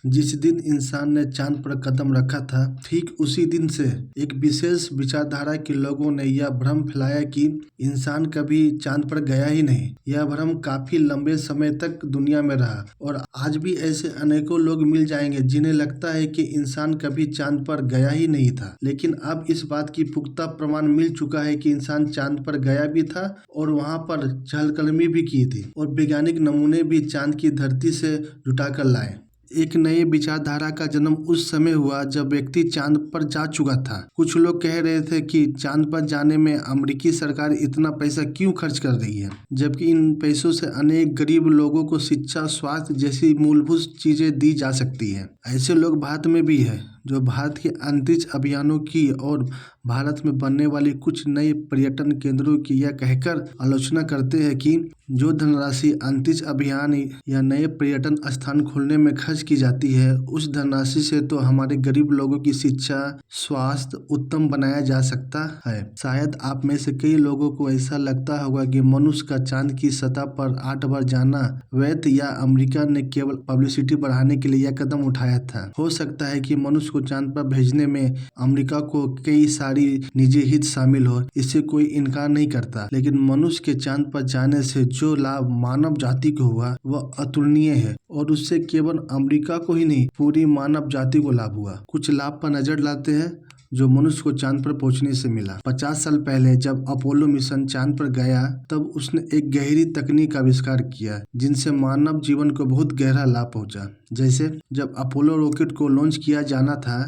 जिस दिन इंसान ने चांद पर कदम रखा था, ठीक उसी दिन से एक विशेष विचारधारा के लोगों ने यह भ्रम फैलाया कि इंसान कभी चांद पर गया ही नहीं। यह भ्रम काफी लंबे समय तक दुनिया में रहा और आज भी ऐसे अनेकों लोग मिल जाएंगे जिन्हें लगता है कि इंसान कभी चांद पर गया ही नहीं था। लेकिन अब इस बात की पुख्ता प्रमाण मिल चुका है कि इंसान चांद पर गया भी था और वहां पर चहलकदमी भी की थी और वैज्ञानिक नमूने भी चांद की धरती से जुटाकर लाए। एक नई विचारधारा का जन्म उस समय हुआ जब व्यक्ति चांद पर जा चुका था। कुछ लोग कह रहे थे कि चांद पर जाने में अमेरिकी सरकार इतना पैसा क्यों खर्च कर रही है, जबकि इन पैसों से अनेक गरीब लोगों को शिक्षा, स्वास्थ्य जैसी मूलभूत चीजें दी जा सकती है। ऐसे लोग भारत में भी है जो भारत के अंतरिक्ष अभियानों की और भारत में बनने वाली कुछ नए पर्यटन केंद्रों की यह कहकर आलोचना करते हैं कि जो धनराशि अंतरिक्ष अभियान या नए पर्यटन स्थान खोलने में खर्च की जाती है, उस धनराशि से तो हमारे गरीब लोगों की शिक्षा, स्वास्थ्य उत्तम बनाया जा सकता है। शायद आप में से कई लोगों को ऐसा लगता होगा कि मनुष्य का चांद की सतह पर 8 बार जाना व्यर्थ या अमेरिका ने केवल पब्लिसिटी बढ़ाने के लिए यह कदम उठाया था। हो सकता है कि मनुष्य को चांद पर भेजने में अमेरिका को कई सारी निजी हित शामिल हो, इससे कोई इनकार नहीं करता। लेकिन मनुष्य के चांद पर जाने से जो लाभ मानव जाति को हुआ वह अतुलनीय है और उससे केवल अमेरिका को ही नहीं, पूरी मानव जाति को लाभ हुआ। कुछ लाभ पर नजर डालते हैं जो मनुष्य को चांद पर पहुंचने से मिला। 50 साल पहले जब अपोलो मिशन चांद पर गया, तब उसने एक गहरी तकनीक का आविष्कार किया जिनसे मानव जीवन को बहुत गहरा लाभ पहुंचा। जैसे जब अपोलो रॉकेट को लॉन्च किया जाना था,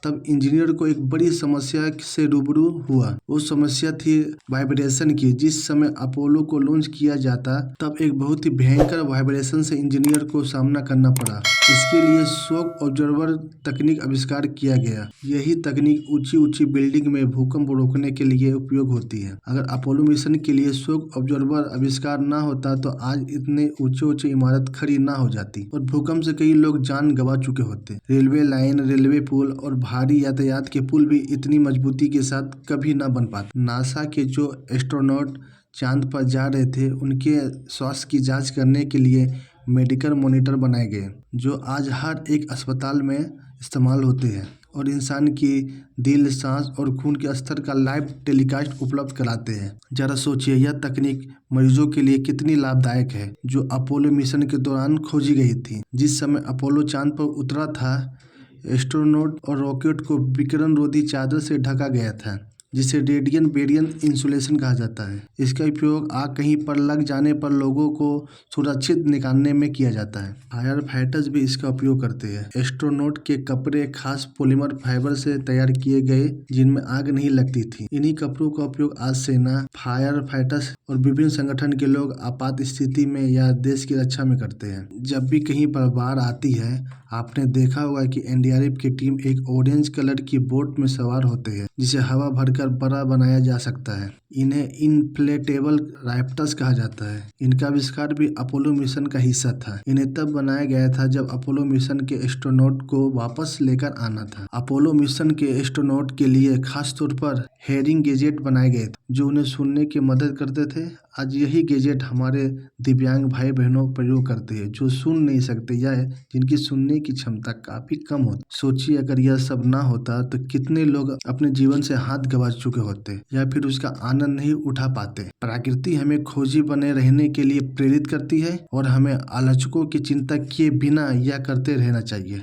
तब इंजीनियर को एक बड़ी समस्या से रूबरू हुआ। वो समस्या थी वाइब्रेशन की। जिस समय अपोलो को लॉन्च किया जाता, तब एक बहुत ही भयंकर वाइब्रेशन से इंजीनियर को सामना करना पड़ा। इसके लिए शॉक ऑब्जर्वर तकनीक आविष्कार किया गया। यही तकनीक ऊंची ऊंची बिल्डिंग में भूकंप रोकने के लिए उपयोग होती है। अगर अपोलो मिशन के लिए शॉक ऑब्जर्वर आविष्कार ना होता तो आज इतने ऊंचे ऊंचे इमारत खड़ी ना हो जाती और भूकंप से कई लोग जान गंवा चुके होते। रेलवे लाइन, रेलवे पुल और भारी यातायात के पुल भी इतनी मजबूती के साथ कभी ना बन पाते। नासा के जो एस्ट्रोनॉट चांद पर जा रहे थे, उनके स्वास्थ्य की जांच करने के लिए मेडिकल मॉनिटर बनाए गए जो आज हर एक अस्पताल में इस्तेमाल होते हैं और इंसान की दिल, सांस और खून के स्तर का लाइव टेलीकास्ट उपलब्ध कराते हैं। जरा सोचिए, यह तकनीक मरीजों के लिए कितनी लाभदायक है जो अपोलो मिशन के दौरान खोजी गई थी। जिस समय अपोलो चांद पर उतरा था, एस्ट्रोनॉट और रॉकेट को विकिरण रोधी चादर से ढका गया था जिसे रेडियन बेरियन इंसुलेशन कहा जाता है। इसका उपयोग आग कहीं पर लग जाने पर लोगों को सुरक्षित निकालने में किया जाता है। फायर फाइटर्स भी इसका उपयोग करते हैं। एस्ट्रोनॉट के कपड़े खास पॉलीमर फाइबर से तैयार किए गए जिनमें आग नहीं लगती थी। इन्हीं कपड़ों का उपयोग आज सेना, फायर फाइटर्स और विभिन्न संगठन के लोग आपात स्थिति में या देश की रक्षा में करते हैं। जब भी कहीं पर बाढ़ आती है, आपने देखा होगा कि एनडीआरएफ की टीम एक ऑरेंज कलर की बोट में सवार होते हैं जिसे हवा भरकर बड़ा बनाया जा सकता है। इन्हें इनफ्लेटेबल राफ्टर्स कहा जाता है। इनका आविष्कार भी अपोलो मिशन का हिस्सा था। इन्हें तब बनाया गया था जब अपोलो मिशन के एस्ट्रोनॉट को वापस लेकर आना था। अपोलो मिशन के एस्ट्रोनॉट के लिए खास तौर पर हेयरिंग गैजेट बनाए गए थे जो उन्हें सुनने की मदद करते थे। आज यही गैजेट हमारे दिव्यांग भाई बहनों प्रयोग करते हैं जो सुन नहीं सकते या जिनकी सुनने की क्षमता काफी कम होती। सोचिए, अगर यह सब ना होता तो कितने लोग अपने जीवन से हाथ गंवा चुके होते या फिर उसका आनंद नहीं उठा पाते। प्रकृति हमें खोजी बने रहने के लिए प्रेरित करती है और हमें आलोचकों की चिंता किए बिना यह करते रहना चाहिए।